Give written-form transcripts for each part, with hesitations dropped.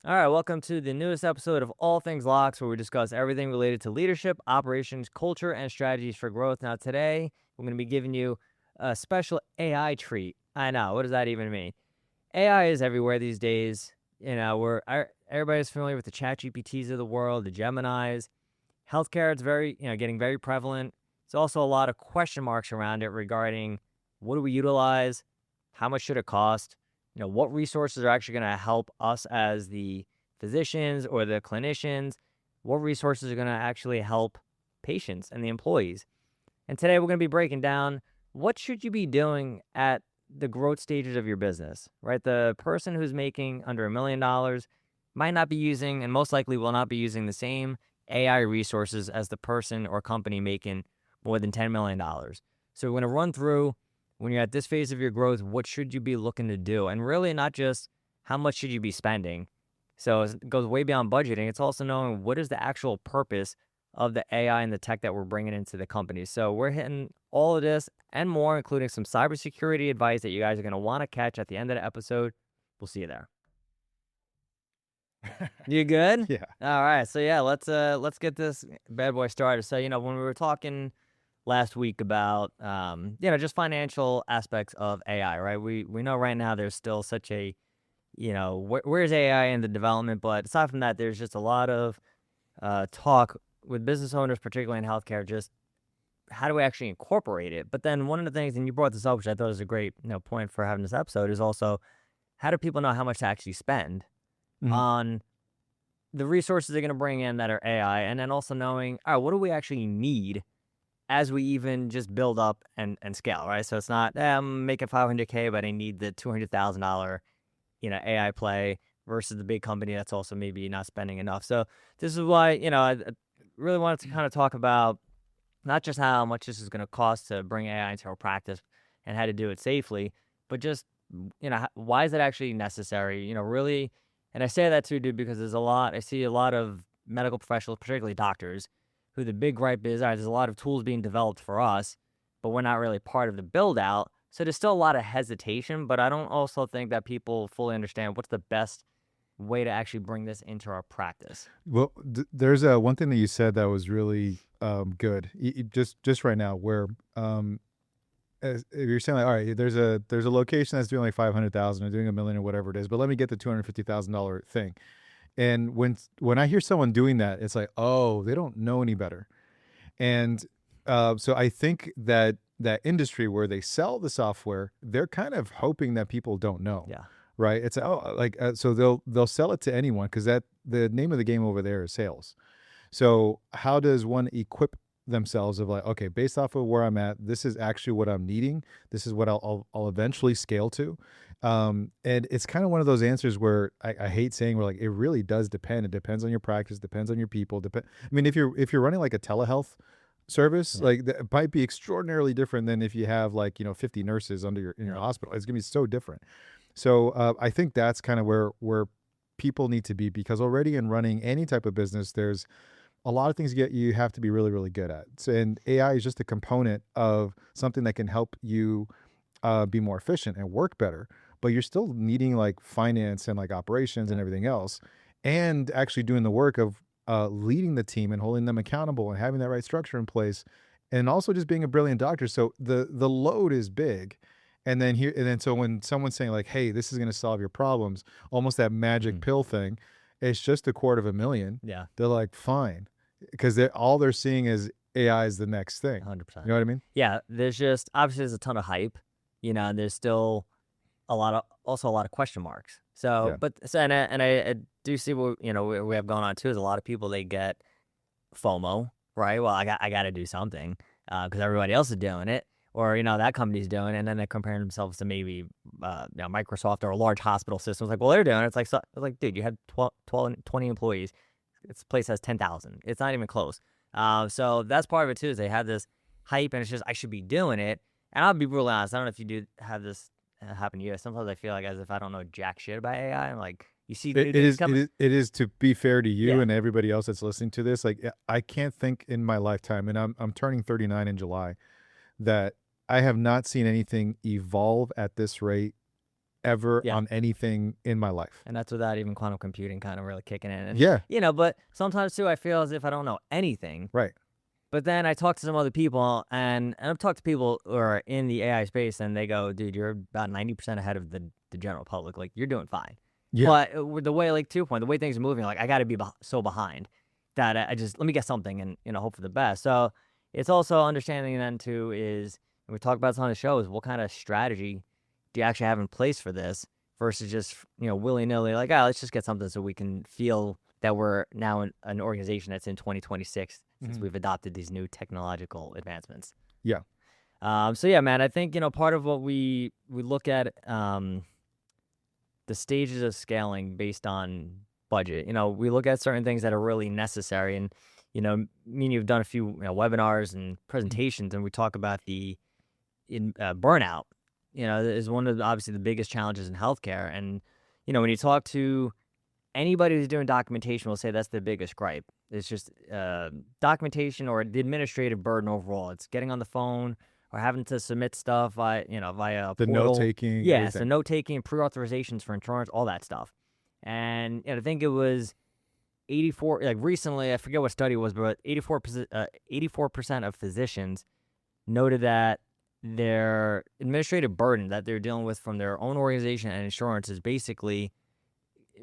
All right, welcome to the newest episode of All Things Locks, where we discuss everything related to leadership, operations, culture, and strategies for growth. Now, today, we're going to be giving you a special AI treat. I know, what does that even mean? AI is everywhere these days. Everybody's familiar with the chat GPTs of the world, the Geminis. Healthcare is getting very prevalent. There's also a lot of question marks around it regarding what do we utilize, how much should it cost, what resources are actually going to help us as the physicians or the clinicians, what resources are going to actually help patients and the employees. And today we're going to be breaking down what should you be doing at the growth stages of your business, right? The person who's making under $1 million might not be using, and most likely will not be using, the same AI resources as the person or company making more than $10 million. So we're going to run through, when you're at this phase of your growth, what should you be looking to do? And really not just how much should you be spending. So it goes way beyond budgeting. It's also knowing what is the actual purpose of the AI and the tech that we're bringing into the company. So we're hitting all of this and more, including some cybersecurity advice that you guys are going to want to catch at the end of the episode. We'll see you there. You good? Yeah. All right. So yeah, let's get this bad boy started. So, when we were talking last week about just financial aspects of AI, right? We know right now there's still such a, where's AI in the development, but aside from that, there's just a lot of talk with business owners, particularly in healthcare, just how do we actually incorporate it? But then one of the things, and you brought this up, which I thought was a great point for having this episode, is also how do people know how much to actually spend Mhm. on the resources they're going to bring in that are AI, and then also knowing, all right, what do we actually need as we even just build up and scale, right? So it's not, I'm making $500K, but I need the $200,000, AI play versus the big company that's also maybe not spending enough. So this is why, I really wanted to kind of talk about not just how much this is going to cost to bring AI into our practice and how to do it safely, but just, why is it actually necessary? Really, and I say that too, dude, because I see a lot of medical professionals, particularly doctors, who the big gripe is, all right, there's a lot of tools being developed for us, but we're not really part of the build out. So there's still a lot of hesitation, but I don't also think that people fully understand what's the best way to actually bring this into our practice. Well, there's one thing that you said that was really good. Just right now, where if you're saying like, all right, there's a location that's doing like 500,000 or doing $1 million or whatever it is, but let me get the $250,000 thing. And when I hear someone doing that, it's like, oh, they don't know any better. And so I think that industry where they sell the software, they're kind of hoping that people don't know. Yeah. Right. It's so they'll sell it to anyone because that the name of the game over there is sales. So how does one equip themselves of like, okay, based off of where I'm at, this is actually what I'm needing. This is what I'll eventually scale to. And it's kind of one of those answers where I hate saying where like it really does depend. It depends on your practice, depends on your people. I mean, if you're running like a telehealth service, Yeah. like that might be extraordinarily different than if you have like 50 nurses under in your hospital. It's gonna be so different. So I think that's kind of where people need to be, because already in running any type of business, there's a lot of things you have to be really, really good at. So, and AI is just a component of something that can help you be more efficient and work better. But you're still needing like finance and like operations and everything else, and actually doing the work of leading the team and holding them accountable and having that right structure in place, and also just being a brilliant doctor. So the load is big. And then so when someone's saying like, hey, this is going to solve your problems, almost that magic pill thing, it's just $250,000. Yeah. They're like, fine. Because all they're seeing is AI is the next thing. 100%. You know what I mean? Yeah. Obviously there's a ton of hype, and there's still also a lot of question marks. So, Yeah. I do see what, we have going on too, is a lot of people, they get FOMO, right? Well, I got to do something because everybody else is doing it, or that company's doing it, and then they're comparing themselves to maybe Microsoft or a large hospital system. It's like, well, they're doing it. It's like, dude, you had 20 employees. This place has 10,000. It's not even close. So that's part of it too, is they have this hype, and it's just, I should be doing it. And I'll be brutally honest, I don't know if you do have this happen to you. Sometimes I feel like as if I don't know jack shit about AI. I'm like, you see new It things is coming. it is to be fair to you Yeah. and everybody else that's listening to this. Like I can't think in my lifetime, and I'm turning 39 in July, that I have not seen anything evolve at this rate ever Yeah. on anything in my life. And that's without even quantum computing kind of really kicking in. And, Yeah, but sometimes too, I feel as if I don't know anything. right. But then I talk to some other people, and I've talked to people who are in the AI space, and they go, dude, you're about 90% ahead of the general public. Like, you're doing fine. Yeah. But with the way, like, to your point, the way things are moving, like, I got to be so behind that I just, let me get something and, hope for the best. So it's also understanding then, too, is, and we talk about this on the show, is what kind of strategy do you actually have in place for this versus just, willy-nilly, like, let's just get something so we can feel that we're now an organization that's in 2026 since we've adopted these new technological advancements. Yeah. So yeah, man, I think, part of what we look at the stages of scaling based on budget. We look at certain things that are really necessary, and me and you've done a few webinars and presentations, and we talk about the burnout. Is one of obviously the biggest challenges in healthcare, and when you talk to anybody who's doing documentation, will say that's the biggest gripe. It's just documentation or the administrative burden overall. It's getting on the phone or having to submit stuff via The portal. note taking. Yes, the note taking, pre-authorizations for insurance, all that stuff. And I think it was 84. Like recently, I forget what study it was, but 84% of physicians noted that their administrative burden that they're dealing with from their own organization and insurance is basically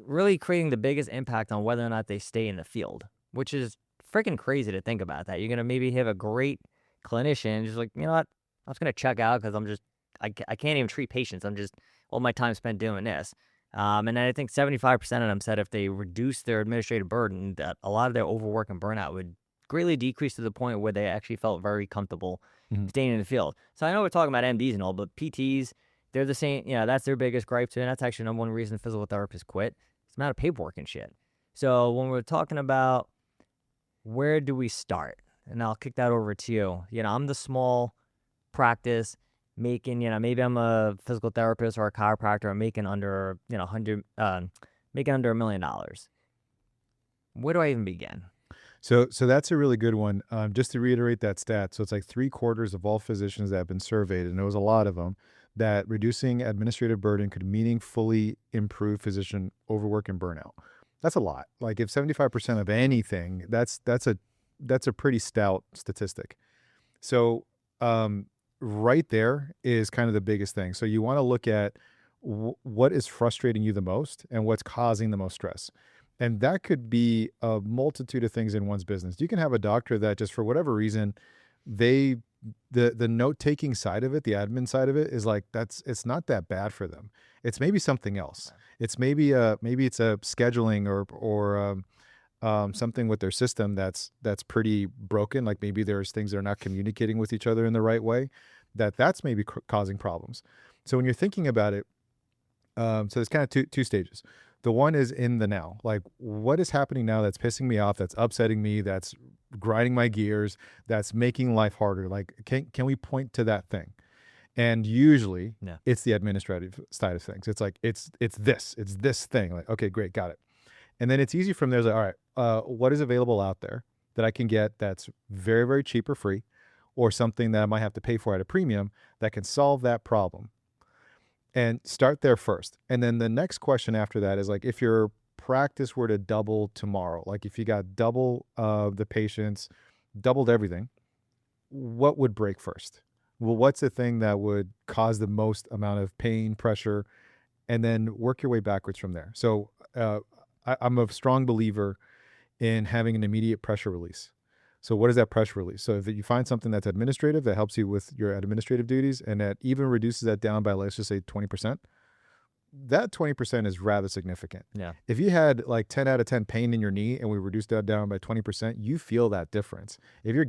really creating the biggest impact on whether or not they stay in the field, which is freaking crazy to think about that. You're going to maybe have a great clinician, just like, you know what, I'm just going to check out because I can't even treat patients. I'm just, all my time spent doing this. And then I think 75% of them said if they reduce their administrative burden, that a lot of their overwork and burnout would greatly decrease to the point where they actually felt very comfortable staying in the field. So I know we're talking about MDs and all, but PTs, they're the same. That's their biggest gripe too. And that's actually number one reason physical therapists quit. It's the amount of paperwork and shit. So when we're talking about where do we start, and I'll kick that over to you. I'm the small practice making, maybe I'm a physical therapist or a chiropractor. I'm making under, making under $1 million. Where do I even begin? So that's a really good one. Just to reiterate that stat, so it's like 3/4 of all physicians that have been surveyed, and there was a lot of them, that reducing administrative burden could meaningfully improve physician overwork and burnout. That's a lot. Like if 75% of anything, that's a pretty stout statistic. So right there is kind of the biggest thing. So you want to look at what is frustrating you the most and what's causing the most stress. And that could be a multitude of things in one's business. You can have a doctor that just for whatever reason, the note-taking side of it, the admin side of it is like, it's not that bad for them. It's maybe something else. It's maybe it's a scheduling or something with their system that's pretty broken. Like maybe there's things that are not communicating with each other in the right way, that's maybe causing problems. So when you're thinking about it, so there's kind of two stages. The one is in the now, like what is happening now that's pissing me off, that's upsetting me, that's grinding my gears, that's making life harder. Like, can we point to that thing? And usually it's the administrative side of things. It's like, it's this thing. Like, okay, great, got it. And then it's easy from there. It's like, all right, what is available out there that I can get that's very, very cheap or free, or something that I might have to pay for at a premium that can solve that problem? And start there first. And then the next question after that is like, if your practice were to double tomorrow, like if you got double the patients, doubled everything, what would break first? Well, what's the thing that would cause the most amount of pain, pressure, and then work your way backwards from there. So I'm a strong believer in having an immediate pressure release. So what is that pressure release? So if you find something that's administrative that helps you with your administrative duties and that even reduces that down by, let's just say 20%, that 20% is rather significant. Yeah. If you had like 10 out of 10 pain in your knee and we reduced that down by 20%, you feel that difference. If your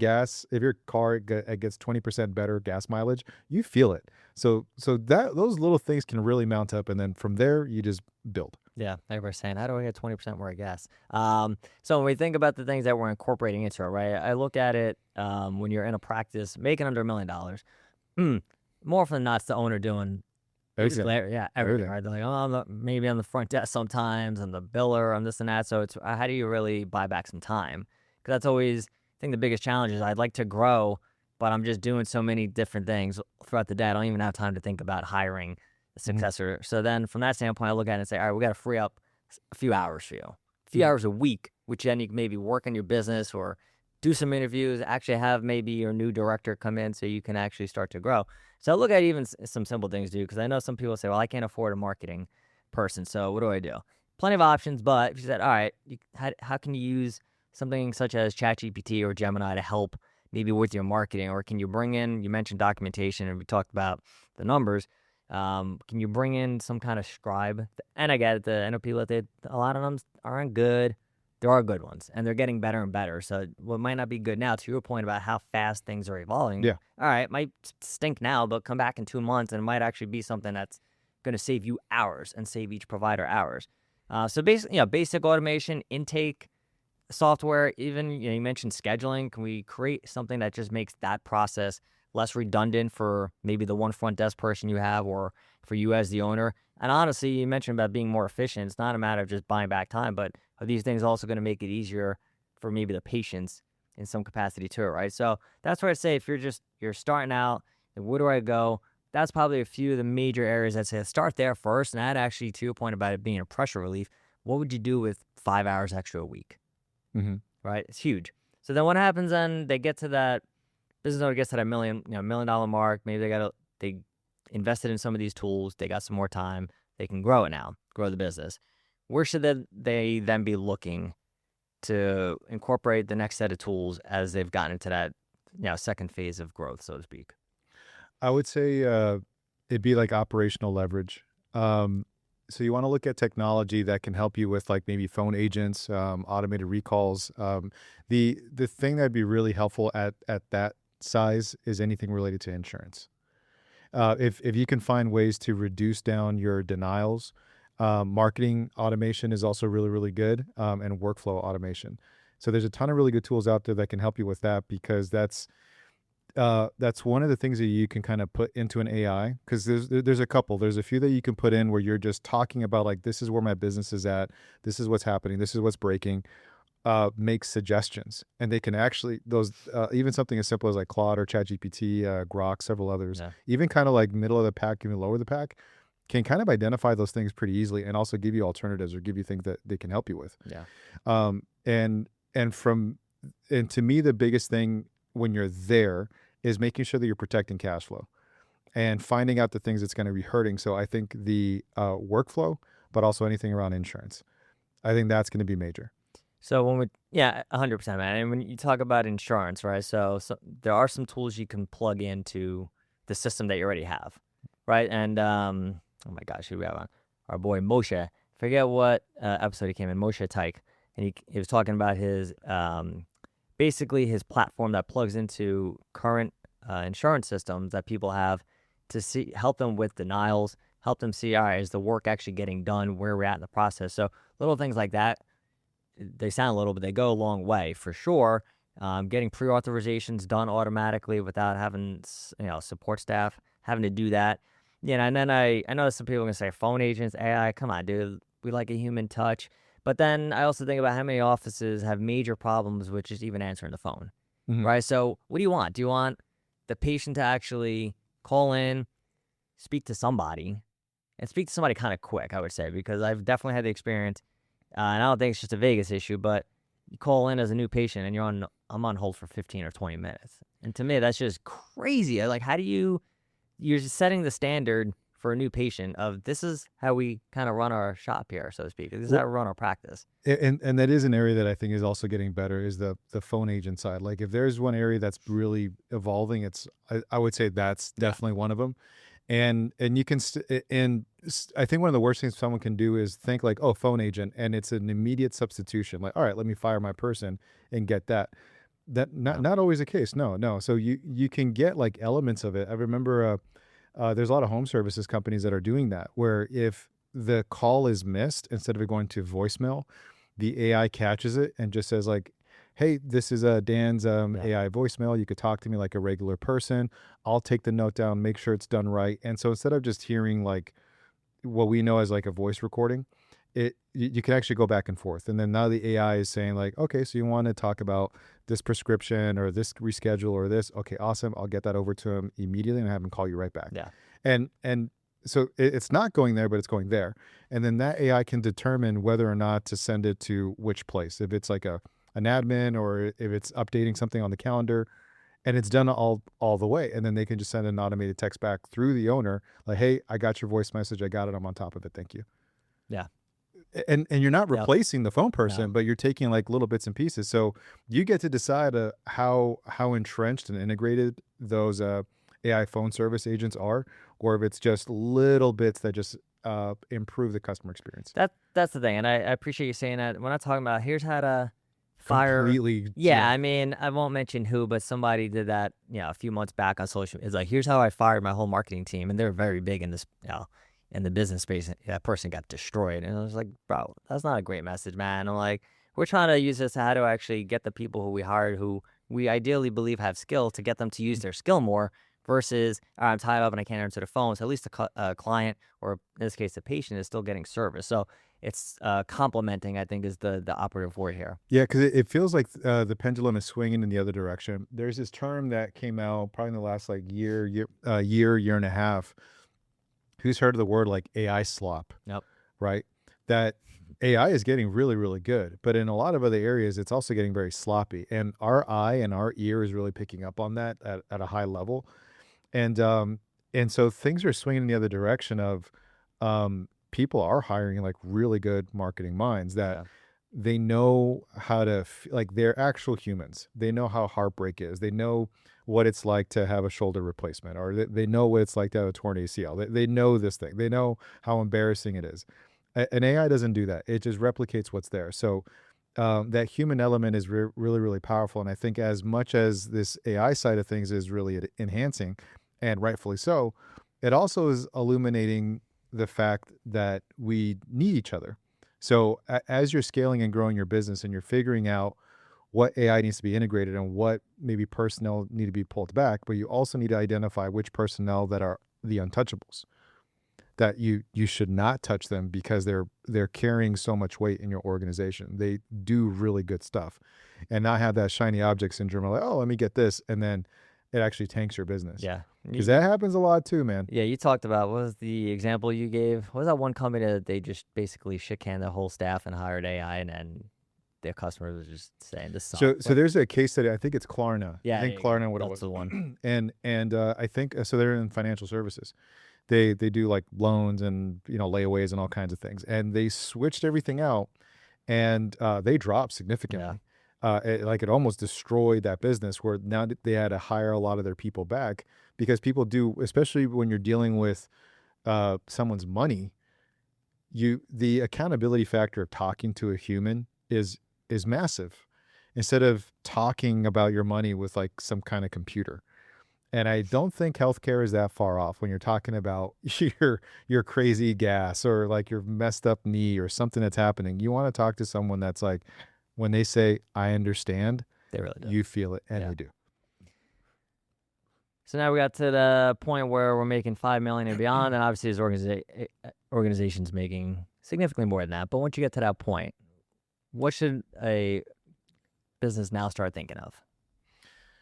car gets 20% better gas mileage, you feel it. So those little things can really mount up, and then from there you just build. Yeah, everybody's saying, how do I get 20% more gas? So when we think about the things that we're incorporating into it, right? I look at it when you're in a practice making under $1 million. More often than not, it's the owner doing Everything. everything, right? They're like, oh, maybe I'm the front desk sometimes, I'm the biller, I'm this and that. So it's how do you really buy back some time? Because that's always, I think the biggest challenge is I'd like to grow, but I'm just doing so many different things throughout the day. I don't even have time to think about hiring successor. So then from that standpoint, I look at it and say, all right, we got to free up a few hours for you, a few hours a week, which then you can maybe work on your business or do some interviews, actually have maybe your new director come in so you can actually start to grow. So I look at even some simple things, dude, because I know some people say, well, I can't afford a marketing person. So what do I do? Plenty of options, but if you said, all right, how can you use something such as ChatGPT or Gemini to help maybe with your marketing? Or can you bring in, you mentioned documentation and we talked about the numbers. Can you bring in some kind of scribe? And I get it, the NLP, a lot of them aren't good. There are good ones, and they're getting better and better. So what might not be good now, to your point about how fast things are evolving, Yeah. all right, it might stink now, but come back in 2 months, and it might actually be something that's going to save you hours and save each provider hours. So basically, basic automation, intake software, even you mentioned scheduling. Can we create something that just makes that process less redundant for maybe the one front desk person you have or for you as the owner? And honestly, you mentioned about being more efficient. It's not a matter of just buying back time, but are these things also going to make it easier for maybe the patients in some capacity too, right? So that's where I say if you're starting out, and where do I go? That's probably a few of the major areas I'd say start there first. And that actually, to your point about it being a pressure relief, what would you do with 5 hours extra a week? Mm-hmm. Right? It's huge. So then what happens then? They get to that business owner gets to that $1 million mark. Maybe they invested in some of these tools. They got some more time. They can grow it now, grow the business. Where should they then be looking to incorporate the next set of tools as they've gotten into that second phase of growth, so to speak? I would say it'd be like operational leverage. So you want to look at technology that can help you with like maybe phone agents, automated recalls. The thing that'd be really helpful at that size is anything related to insurance. If you can find ways to reduce down your denials, marketing automation is also really, really good, and workflow automation. So there's a ton of really good tools out there that can help you with that, because that's one of the things that you can kind of put into an AI, because there's a couple. There's a few that you can put in where you're just talking about like, this is where my business is at, this is what's happening, this is what's breaking. Make suggestions, and they can actually even something as simple as like Claude or ChatGPT, Grok, several others, even kind of like middle of the pack, even lower the pack, can kind of identify those things pretty easily and also give you alternatives or give you things that they can help you with. And to me, the biggest thing when you're there is making sure that you're protecting cash flow and finding out the things that's going to be hurting. So I think the workflow, but also anything around insurance, I think that's going to be major. So 100%, man. And when you talk about insurance, right? So there are some tools you can plug into the system that you already have, right? And oh my gosh, who we have on? Our boy Moshe. Forget what episode he came in. Moshe Tyke, and he was talking about his basically his platform that plugs into current insurance systems that people have to help them with denials, help them see, all right, is the work actually getting done, where we're at in the process. So little things like that. They sound little, but they go a long way for sure. Getting pre-authorizations done automatically without having support staff having to do that. And then I know some people are gonna say phone agents, AI. Come on, dude, we like a human touch. But then I also think about how many offices have major problems with just even answering the phone, right? So what do you want? Do you want the patient to actually call in, speak to somebody, and speak to somebody kind of quick? I would say, because I've definitely had the experience. And I don't think it's just a Vegas issue, but you call in as a new patient and I'm on hold for 15 or 20 minutes. And to me, that's just crazy. Like, how do you're just setting the standard for a new patient of this is how we kind of run our shop here, so to speak. This is how we run our practice. And that is an area that I think is also getting better, is the phone agent side. Like if there's one area that's really evolving, I would say that's definitely one of them. And you can I think one of the worst things someone can do is think like, oh, phone agent, and it's an immediate substitution. Like, all right, let me fire my person and get that. That not always the case. No. So you can get like elements of it. I remember there's a lot of home services companies that are doing that, where if the call is missed, instead of it going to voicemail, the AI catches it and just says like, hey, this is Dan's AI voicemail. You could talk to me like a regular person. I'll take the note down, make sure it's done right. And so instead of just hearing like what we know as like a voice recording, you can actually go back and forth. And then now the AI is saying like, okay, so you want to talk about this prescription or this reschedule or this. Okay, awesome. I'll get that over to him immediately and have him call you right back. Yeah. And so it's not going there, but it's going there. And then that AI can determine whether or not to send it to which place, if it's like an admin or if it's updating something on the calendar, and it's done all the way. And then they can just send an automated text back through the owner, like, hey, I got your voice message. I got it. I'm on top of it. Thank you. Yeah. And you're not Yep. replacing the phone person, No. but you're taking like little bits and pieces. So you get to decide how entrenched and integrated those AI phone service agents are, or if it's just little bits that just improve the customer experience. That's the thing, and I appreciate you saying that. We're not talking about here's how to fire. Completely. Yeah, I mean, I won't mention who, but somebody did that, a few months back on social. It's like, here's how I fired my whole marketing team, and they're very big in this, in the business space. And that person got destroyed, and I was like, bro, that's not a great message, man. I'm like, we're trying to use this how to actually get the people who we hired, who we ideally believe have skill, to get them to use their skill more. Versus, I'm tied up and I can't answer the phone. So at least the client, or in this case, the patient, is still getting service. So it's complementing, I think, is the operative word here. Yeah, because it feels like the pendulum is swinging in the other direction. There's this term that came out probably in the last like year and a half. Who's heard of the word like AI slop? Yep. Right? That AI is getting really, really good, but in a lot of other areas, it's also getting very sloppy. And our eye and our ear is really picking up on that at a high level. And so things are swinging in the other direction of people are hiring like really good marketing minds that Yeah. they know how to like, they're actual humans. They know how heartbreak is. They know what it's like to have a shoulder replacement, or they know what it's like to have a torn ACL. They know this thing. They know how embarrassing it is. An AI doesn't do that. It just replicates what's there. So that human element is really, really powerful. And I think as much as this AI side of things is really enhancing, and rightfully so, it also is illuminating the fact that we need each other. So as you're scaling and growing your business and you're figuring out what AI needs to be integrated and what maybe personnel need to be pulled back, but you also need to identify which personnel that are the untouchables, that you should not touch them because they're carrying so much weight in your organization. They do really good stuff, and not have that shiny object syndrome of like, oh, let me get this, and then it actually tanks your business. Yeah. Because that happens a lot too, man. Yeah, you talked about, what was the example you gave? What was that one company that they just basically shook-handed their whole staff and hired AI, and then their customers was just saying this sucks? So there's a case study. I think it's Klarna. Yeah, I think there you Klarna go. what it That's was. the one. and I think so. They're in financial services. They do like loans and layaways and all kinds of things. And they switched everything out, and they dropped significantly. It almost destroyed that business, where now they had to hire a lot of their people back, because people do, especially when you're dealing with someone's money, the accountability factor of talking to a human is massive, instead of talking about your money with like some kind of computer. And I don't think healthcare is that far off when you're talking about your crazy gas, or like your messed up knee, or something that's happening. You want to talk to someone that's like, when they say, I understand, They really do. you feel it, and Yeah. they do. So now we got to the point where we're making $5 million and beyond, and obviously this organization's making significantly more than that. But once you get to that point, what should a business now start thinking of?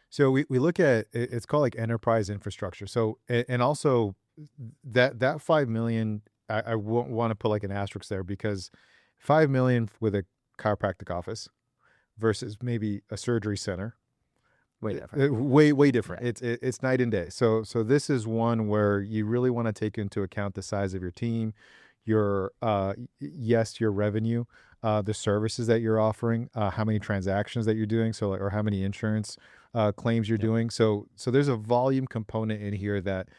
So we look at it's called like enterprise infrastructure. So and also that 5 million, I won't want to put like an asterisk there, because 5 million with a chiropractic office versus maybe a surgery center, Way different. way different. Yeah. It's night and day. So this is one where you really want to take into account the size of your team, your your revenue, the services that you're offering, how many transactions that you're doing, so or how many insurance claims you're doing. So there's a volume component in here that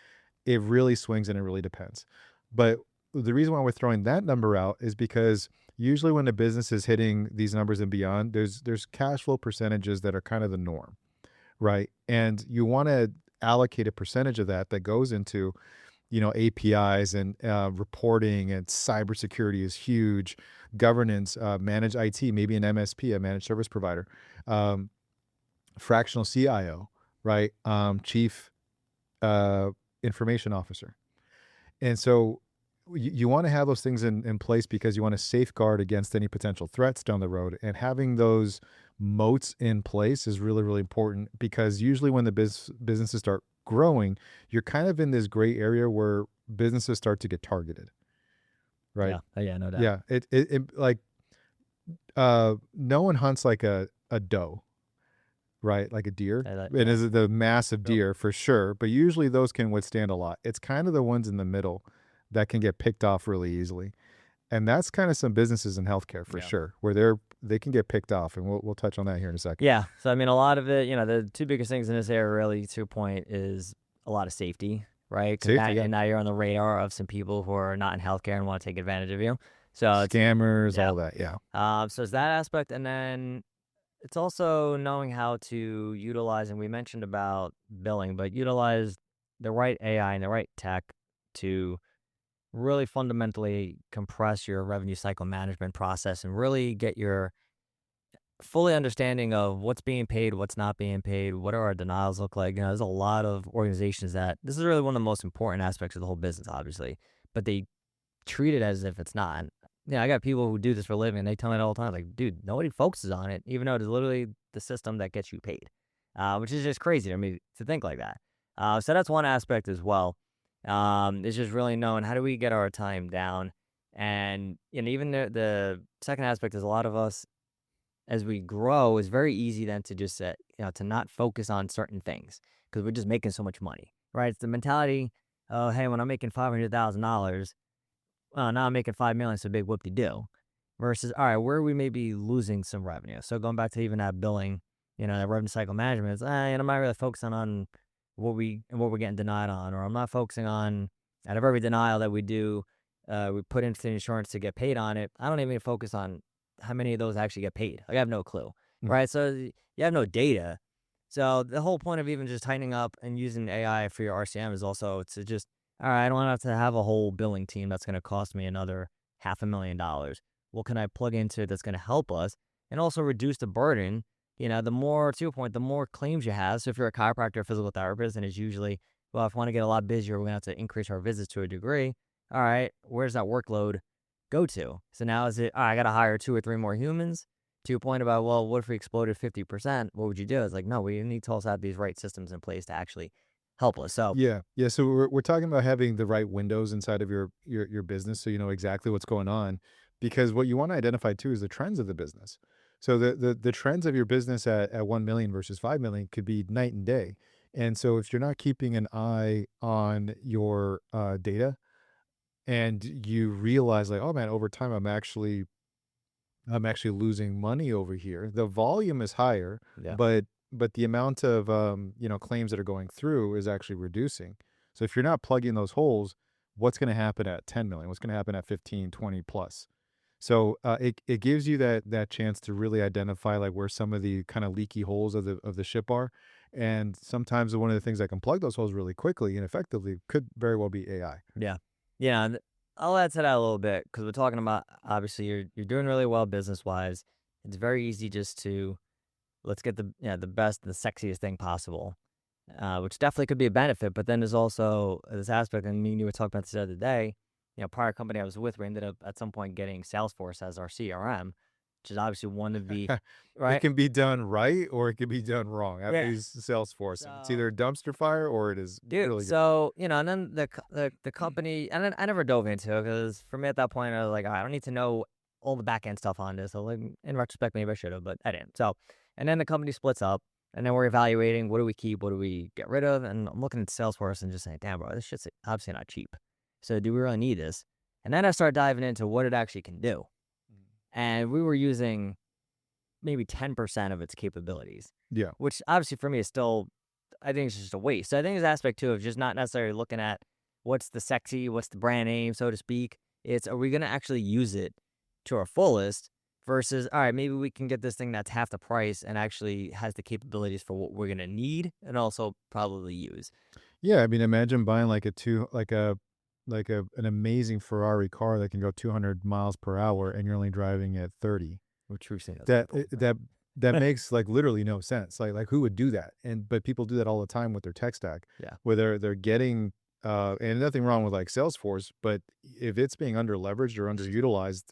it really swings, and it really depends. But the reason why we're throwing that number out is because usually when a business is hitting these numbers and beyond, there's cash flow percentages that are kind of the norm, right? And you want to allocate a percentage of that goes into APIs and reporting, and cybersecurity is huge. Governance, managed IT, maybe an MSP, a managed service provider, fractional CIO, right? Chief information officer. And so you want to have those things in place, because you want to safeguard against any potential threats down the road. And having those moats in place is really, really important, because usually when the businesses start growing, you're kind of in this gray area where businesses start to get targeted, right? Yeah. Oh, yeah, no doubt. Yeah, it like no one hunts like a doe, right? Like a deer. It Yeah. is the massive Yep. deer for sure, but usually those can withstand a lot. It's kind of the ones in the middle that can get picked off really easily. And that's kind of some businesses in healthcare for Yeah. sure, where they can get picked off, and we'll touch on that here in a second. Yeah. So I mean, a lot of it, the two biggest things in this area, really, to your point, is a lot of safety, right? Because Safety, yeah. now you're on the radar of some people who are not in healthcare and want to take advantage of you. So it's Scammers, yeah. all that, yeah. So it's that aspect, and then it's also knowing how to utilize, and we mentioned about billing, but utilize the right AI and the right tech to really fundamentally compress your revenue cycle management process and really get your fully understanding of what's being paid, what's not being paid, what do our denials look like. There's a lot of organizations that this is really one of the most important aspects of the whole business, obviously, but they treat it as if it's not. And, I got people who do this for a living, and they tell me it all the time, like, dude, nobody focuses on it, even though it's literally the system that gets you paid, which is just crazy to me to think like that. So that's one aspect as well. It's just really knowing how do we get our time down. And even the second aspect is a lot of us as we grow, it's very easy then to just to not focus on certain things because we're just making so much money, right? It's the mentality, oh, hey, when I'm making $500,000, well, now I'm making 5 million, so big whoop de do. Versus, all right, where are we maybe losing some revenue? So going back to even that billing, that revenue cycle management, it's, and I'm not really focusing on what we're getting denied on, or I'm not focusing on out of every denial that we do, we put into the insurance to get paid on it. I don't even focus on how many of those actually get paid. Like I have no clue, Mhm. right? So you have no data. So the whole point of even just tightening up and using AI for your RCM is also to just, all right, I don't have to have a whole billing team that's going to cost me another $500,000. What can I plug into that's going to help us and also reduce the burden? The more, to your point, the more claims you have. So if you're a chiropractor or physical therapist, and it's usually, well, if we want to get a lot busier, we're going to have to increase our visits to a degree. All right, where's that workload go to? So now is it, all right, I got to hire 2 or 3 more humans? To your point about, well, what if we exploded 50%? What would you do? It's like, no, we need to also have these right systems in place to actually help us. So, Yeah, yeah. So we're talking about having the right windows inside of your business, so you know exactly what's going on. Because what you want to identify too is the trends of the business. So the trends of your business at 1 million versus 5 million could be night and day. And so if you're not keeping an eye on your data, and you realize like, oh man, over time I'm actually losing money over here. The volume is higher, yeah. but the amount of claims that are going through is actually reducing. So if you're not plugging those holes, what's going to happen at 10 million? What's going to happen at 15, 20 plus? So it gives you that chance to really identify like where some of the kind of leaky holes of the ship are. And sometimes one of the things that can plug those holes really quickly and effectively could very well be AI. Yeah. Yeah. And I'll add to that a little bit because we're talking about obviously you're doing really well business wise. It's very easy just to let's get the best, the sexiest thing possible, which definitely could be a benefit. But then there's also this aspect, and me and you were talking about this the other day. Prior company I was with, we ended up at some point getting Salesforce as our CRM, which is obviously one of the It right. can be done right or it can be done wrong. I've Yeah. used Salesforce, and it's So either a dumpster fire or it is dude, really good. so and then the company, and then I never dove into it because for me at that point I was like, "All right, I don't need to know all the back end stuff on this." So like in retrospect, maybe I should have, but I didn't. So, and then the company splits up, and then we're evaluating what do we keep, what do we get rid of, and I'm looking at Salesforce and just saying, "Damn, bro, this shit's obviously not cheap. So do we really need this?" And then I started diving into what it actually can do, and we were using maybe 10% of its capabilities, Yeah. which obviously for me is still, I think it's just a waste. So I think it's aspect too of just not necessarily looking at what's the sexy, what's the brand name, so to speak. It's are we going to actually use it to our fullest versus, all right, maybe we can get this thing that's half the price and actually has the capabilities for what we're going to need and also probably use. Yeah, I mean, imagine buying like a two like an amazing Ferrari car that can go 200 miles per hour and you're only driving at 30. Which true saying those That people. that makes like literally no sense. Like who would do that? But people do that all the time with their tech stack, Yeah. where they're getting and nothing wrong with like Salesforce, but if it's being under leveraged or underutilized,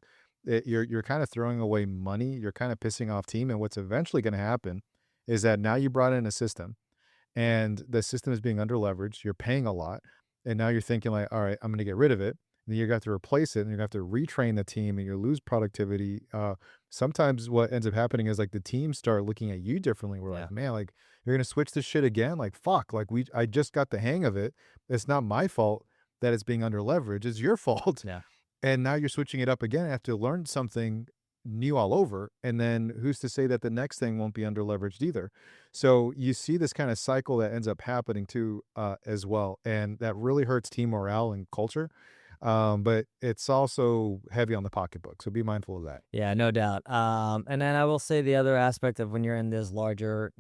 you're kind of throwing away money. You're kind of pissing off team, and what's eventually going to happen is that now you brought in a system, and the system is being under leveraged. You're paying a lot, and now you're thinking like, all right, I'm going to get rid of it. And then you have to replace it, and you have to retrain the team, and you lose productivity. Sometimes what ends up happening is like the teams start looking at you differently. We're Yeah. like, man, like you're gonna switch this shit again? Like fuck, like I just got the hang of it. It's not my fault that it's being under leveraged. It's your fault. Yeah. And now you're switching it up again. I have to learn something new all over. And then who's to say that the next thing won't be under leveraged either? So you see this kind of cycle that ends up happening too, as well. And that really hurts team morale and culture. But it's also heavy on the pocketbook. So be mindful of that. Yeah, no doubt. And then I will say the other aspect of when you're in this larger,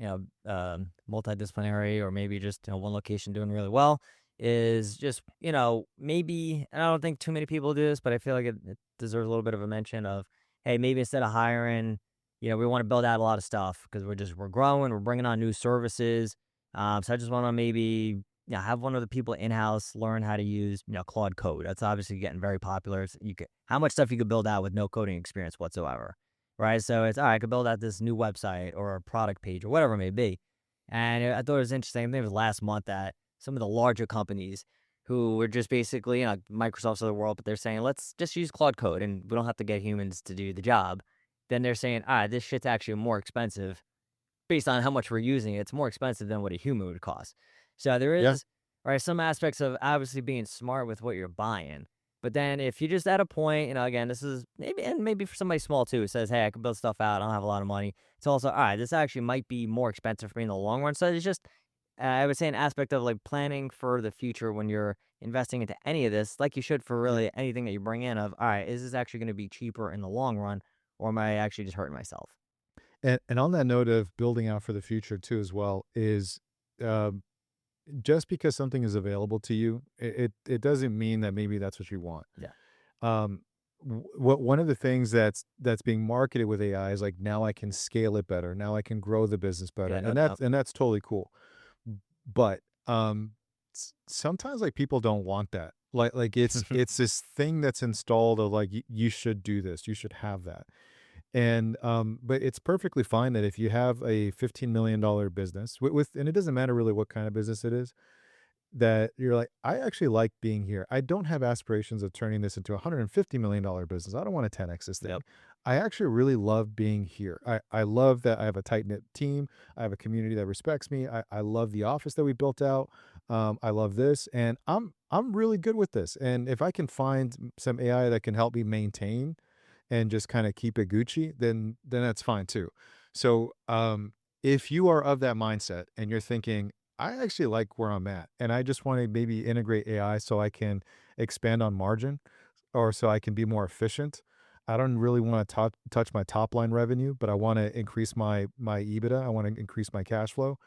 multidisciplinary or maybe just one location doing really well is just maybe. And I don't think too many people do this, but I feel like it deserves a little bit of a mention of, hey, maybe instead of hiring, we want to build out a lot of stuff because we're growing, we're bringing on new services. So I just want to maybe have one of the people in house learn how to use Claude Code. That's obviously getting very popular. You can how much stuff you could build out with no coding experience whatsoever, right? So it's all right. I could build out this new website or a product page or whatever it may be. And I thought it was interesting. I think it was last month that some of the larger companies who were just basically Microsoft's of the world, but they're saying let's just use Claude Code and we don't have to get humans to do the job. Then they're saying, this shit's actually more expensive based on how much we're using it. It's more expensive than what a human would cost. So there Yeah. is, right, some aspects of obviously being smart with what you're buying. But then if you're just at a point, again, this is maybe for somebody small too, who says, hey, I can build stuff out. I don't have a lot of money. It's also, all right, this actually might be more expensive for me in the long run. So it's just, I would say an aspect of like planning for the future when you're investing into any of this, like you should for really anything that you bring in of, all right, is this actually going to be cheaper in the long run or am I actually just hurting myself? And on that note of building out for the future too, as well, is um, just because something is available to you, it doesn't mean that maybe that's what you want. Yeah. Um, what one of the things that's being marketed with AI is like now I can scale it better, now I can grow the business better, Yeah, no and doubt. that's totally cool. But sometimes like people don't want that. Like it's this thing that's installed of like you should do this, you should have that. And but it's perfectly fine that if you have a $15 million business and it doesn't matter really what kind of business it is, that you're like, I actually like being here. I don't have aspirations of turning this into a $150 million business. I don't want to 10x this thing. Yep. I actually really love being here. I love that I have a tight knit team. I have a community that respects me. I love the office that we built out. I love this, and I'm really good with this. And if I can find some AI that can help me maintain and just kind of keep it Gucci, then that's fine too. So if you are of that mindset and you're thinking, I actually like where I'm at, and I just want to maybe integrate AI so I can expand on margin or so I can be more efficient. I don't really want to touch my top line revenue, but I want to increase my EBITDA. I want to increase my cash flow.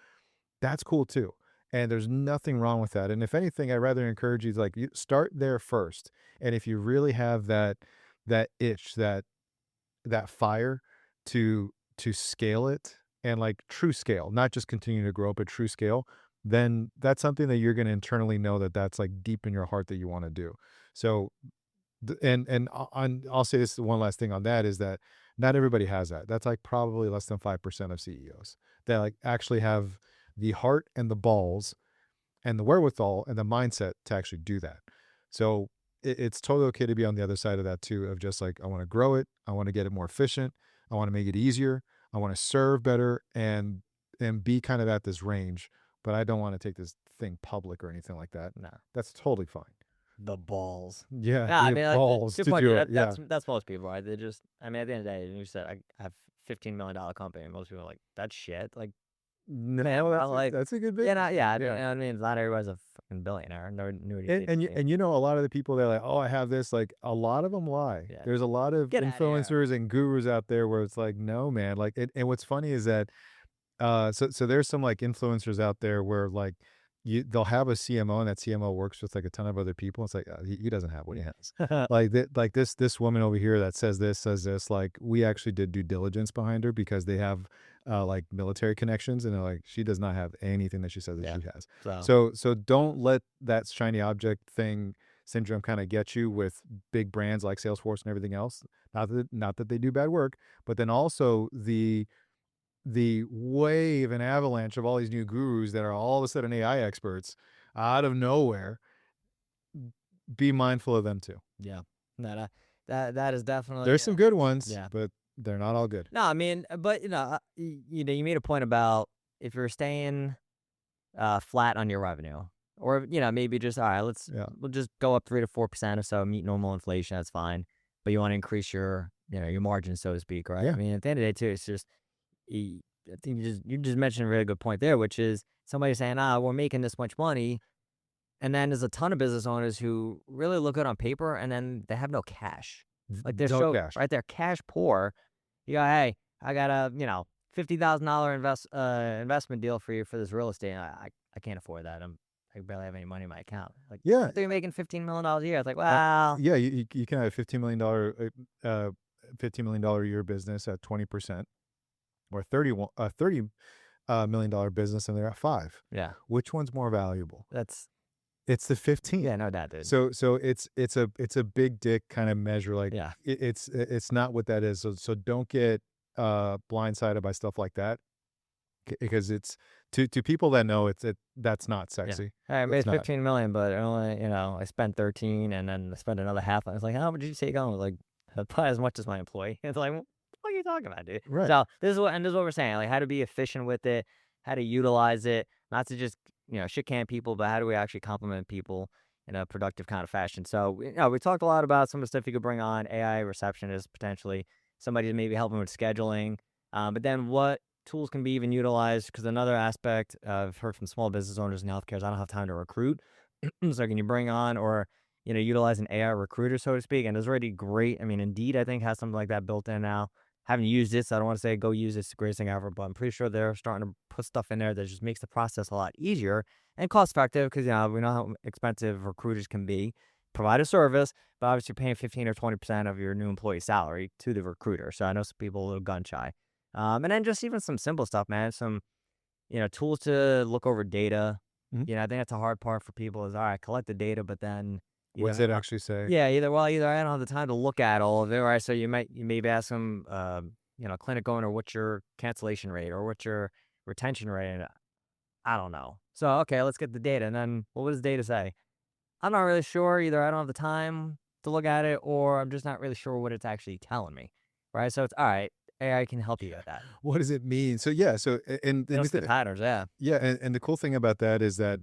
That's cool too. And there's nothing wrong with that. And if anything, I rather encourage you to like you start there first. And if you really have that itch, that fire to scale it and like true scale, not just continue to grow, but true scale, then that's something that you're going to internally know that that's like deep in your heart that you want to do. So, I'll say this one last thing on that is that not everybody has that. That's like probably less than 5% of CEOs that like actually have the heart and the balls and the wherewithal and the mindset to actually do that. So it's totally okay to be on the other side of that too, of just like, I want to grow it. I want to get it more efficient. I want to make it easier. I want to serve better and be kind of at this range, but I don't want to take this thing public or anything like that. No. That's totally fine. The balls. Yeah, Yeah, I the mean, to balls your to point, do it. that Yeah. that's most people, right? They just, I mean, at the end of the day, you said I have $15 million company, and most people are like, that's shit. Like, man, No, well, like, that's a good yeah, business. I mean, Yeah. not everybody's a fucking billionaire, nor do you need And to you be. and you know a lot of the people they're like, "Oh, I have this," like, a lot of them lie. Yeah, There's a lot of get out of here. influencers and gurus out there where it's like, "No, man." Like, and what's funny is that, so there's some, like, influencers out there where, like, they'll have a CMO, and that CMO works with, like, a ton of other people. It's like, he doesn't have what he has. Like, this woman over here that says this, like, we actually did due diligence behind her because they have, like, military connections, and they're like, she does not have anything that she says that Yeah. she has. So So don't let that shiny object thing syndrome kinda get you with big brands like Salesforce and everything else. Not that they do bad work, but then also the wave and avalanche of all these new gurus that are all of a sudden AI experts out of nowhere. be mindful of them too. Yeah. That is definitely There's some good ones, yeah. but they're not all good. No, I mean, but you made a point about if you're staying flat on your revenue, or maybe just all right, Yeah. we'll just go up 3 to 4% or so, meet normal inflation. That's fine, but you want to increase your your margin, so to speak, right? I Yeah. mean, at the end of the day, too, it's just I think you just mentioned a really good point there, which is somebody saying, we're making this much money, and then there's a ton of business owners who really look good on paper, and then they have no cash. Like they're No so cash. right, they're cash poor. You go, hey, I got a $50,000 investment deal for you for this real estate. I can't afford that. I barely have any money in my account. Like, Yeah. I think you're making $15 million a year. It's like, well, Yeah. You can have a $15 million a year business at 20%, or 30 million dollar business and they're at 5. yeah, Which one's more valuable? that's It's the 15. yeah, no doubt, dude. So it's a big dick kind of measure. Like Yeah, it's not what that is. So don't get blindsided by stuff like that, because it's to people that know that's not yeah. sexy. Hey, I It's made not. 15 million, but I only I spent 13, and then I spent another half. I was like, how much did you take on? Like, probably as much as my employee. It's like, what are you talking about, dude? Right. So this is what we're saying, like how to be efficient with it, how to utilize it, not to just shit can people, but how do we actually compliment people in a productive kind of fashion. So we talked a lot about some of the stuff you could bring on, AI receptionist potentially, somebody to maybe helping with scheduling, but then what tools can be even utilized, because another aspect I've heard from small business owners in healthcare is I don't have time to recruit. So can you bring on or utilize an AI recruiter, so to speak? And it's already great. I mean, Indeed, I think, has something like that built in now. Haven't used it, so I don't want to say go use it. It's the greatest thing ever, but I'm pretty sure they're starting to put stuff in there that just makes the process a lot easier and cost effective, because we know how expensive recruiters can be. Provide a service, but obviously you're paying 15 or 20% of your new employee salary to the recruiter. So I know some people are a little gun shy. And then just even some simple stuff, man. Some tools to look over data. Mhm. I think that's a hard part for people is, all right, collect the data, but then, What does it actually say? yeah, either I don't have the time to look at all of it, right? So you maybe ask some, clinic owner, what's your cancellation rate or what's your retention rate? And I don't know. So, okay, let's get the data. And then what does data say? I'm not really sure. Either I don't have the time to look at it, or I'm just not really sure what it's actually telling me, right? So it's all right. AI can help you with that. What does it mean? So yeah. So and It'll the see the patterns, yeah. yeah, and the cool thing about that is that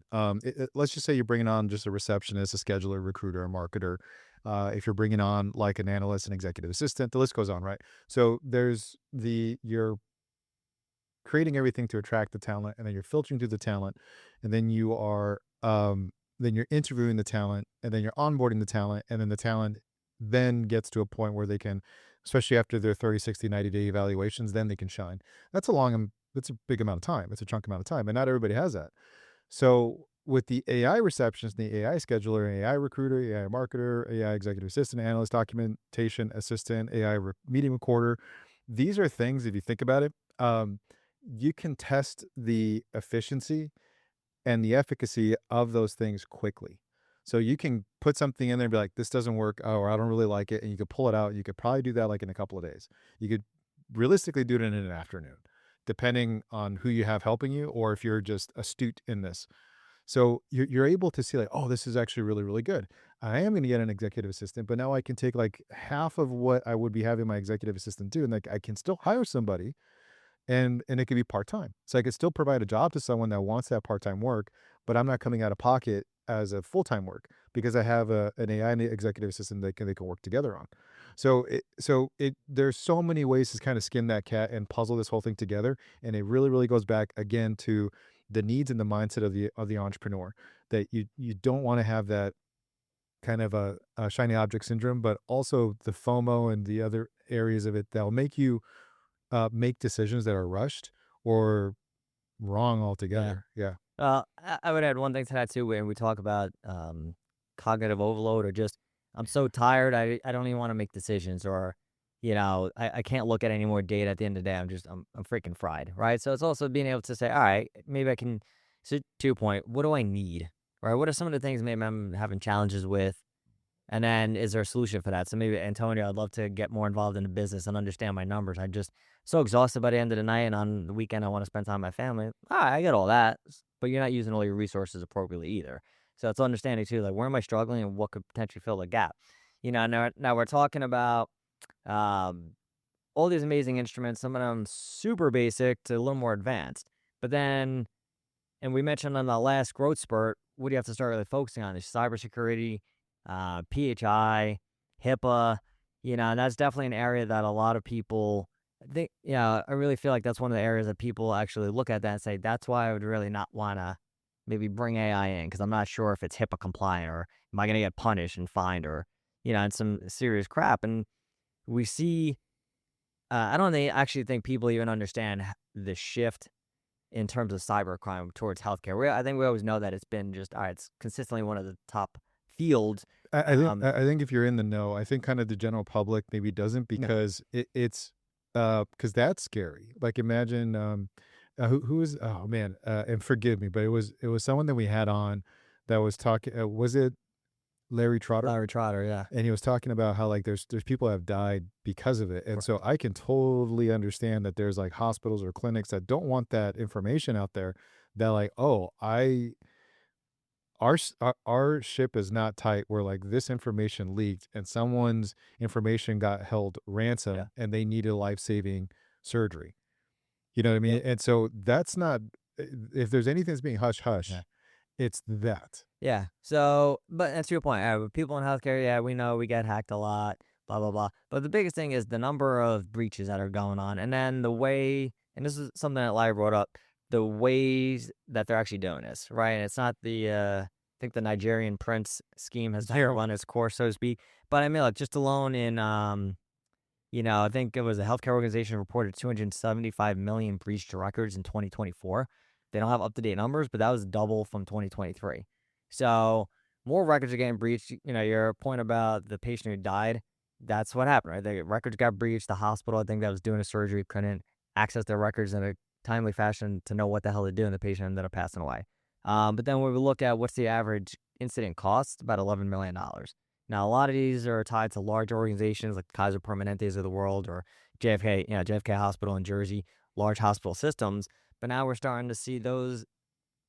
let's just say you're bringing on just a receptionist, a scheduler, recruiter, a marketer. If you're bringing on like an analyst, an executive assistant, the list goes on, right? So you're creating everything to attract the talent, and then you're filtering through the talent, and then you're interviewing the talent, and then you're onboarding the talent, and then the talent then gets to a point where they can, especially after their 30, 60, 90-day evaluations, then they can shine. That's a big amount of time. It's a chunk amount of time, and not everybody has that. So with the AI receptionist, the AI scheduler, AI recruiter, AI marketer, AI executive assistant, analyst, documentation assistant, AI meeting recorder, these are things, if you think about it, you can test the efficiency and the efficacy of those things quickly. So you can put something in there and be like, this doesn't work, or I don't really like it. And you could pull it out. You could probably do that like in a couple of days. You could realistically do it in an afternoon, depending on who you have helping you, or if you're just astute in this. So you're able to see like, oh, this is actually really, really good. I am going to get an executive assistant, but now I can take like half of what I would be having my executive assistant do. And like, I can still hire somebody, and it could be part-time. So I could still provide a job to someone that wants that part-time work, but I'm not coming out of pocket as a full-time work, because I have an AI and executive assistant they can work together on. So there's so many ways to kind of skin that cat and puzzle this whole thing together. And it really, really goes back again to the needs and the mindset of the entrepreneur, that you don't want to have that kind of a shiny object syndrome, but also the FOMO and the other areas of it that'll make you make decisions that are rushed or wrong Yeah. altogether. Yeah. I would add one thing to that too, when we talk about cognitive overload, or just I'm so tired, I don't even want to make decisions, or I can't look at any more data. At the end of the day, I'm freaking fried, right? So it's also being able to say, all right, maybe I can. So to your point, what do I need, right? What are some of the things maybe I'm having challenges with? And then is there a solution for that? So maybe, Antonio, I'd love to get more involved in the business and understand my numbers. I'm just so exhausted by the end of the night, and on the weekend I want to spend time with my family. I get all that, but you're not using all your resources appropriately either. So it's understanding too, like where am I struggling and what could potentially fill the gap. Now we're talking about um, all these amazing instruments, some of them super basic to a little more advanced. But then, and we mentioned on the last growth spurt, what do you have to start really focusing on is cybersecurity, PHI, HIPAA, and that's definitely an area that a lot of people think, I really feel like that's one of the areas that people actually look at that and say, that's why I would really not want to maybe bring AI in because I'm not sure if it's HIPAA compliant or am I going to get punished and fined or, and some serious crap. And we see, I don't actually think people even understand the shift in terms of cybercrime towards healthcare. I think we always know that it's been just, all right, it's consistently one of the top fields. I think if you're in the know, I think kind of the general public maybe doesn't No. because it's because that's scary. Like imagine who is oh man and forgive me, but it was someone that we had on that was talking. Was it Larry Trotter? Larry Trotter, yeah. And he was talking about how like there's people that have died because of it. And so I can totally understand that there's like hospitals or clinics that don't want that information out there. That like, oh, our ship is not tight where like this information leaked and someone's information got held Yeah. ransom and they needed life-saving surgery. You know what I mean? Yep. And so that's not if there's anything that's being hush Yeah. hush, it's that. Yeah. So, but that's your point. With people in healthcare, yeah, we know we get hacked a lot, blah, blah, blah. But the biggest thing is the number of breaches that are going on. And then the way, and this is something that Larry brought up, the ways that they're actually doing this, right? And it's not I think the Nigerian prince scheme has run its course, so to speak. But I mean, like just alone in, I think it was a healthcare organization reported 275 million breached records in 2024. They don't have up-to-date numbers, but that was double from 2023. So more records are getting breached. Your point about the patient who died, that's what happened, right? The records got breached. The hospital, I think that was doing a surgery, couldn't access their records in a timely fashion to know what the hell to do, and the patient ended up passing away. But then when we look at what's the average incident cost, about $11 million. Now, a lot of these are tied to large organizations like Kaiser Permanentes of the world or JFK, JFK Hospital in Jersey, large hospital systems. But now we're starting to see those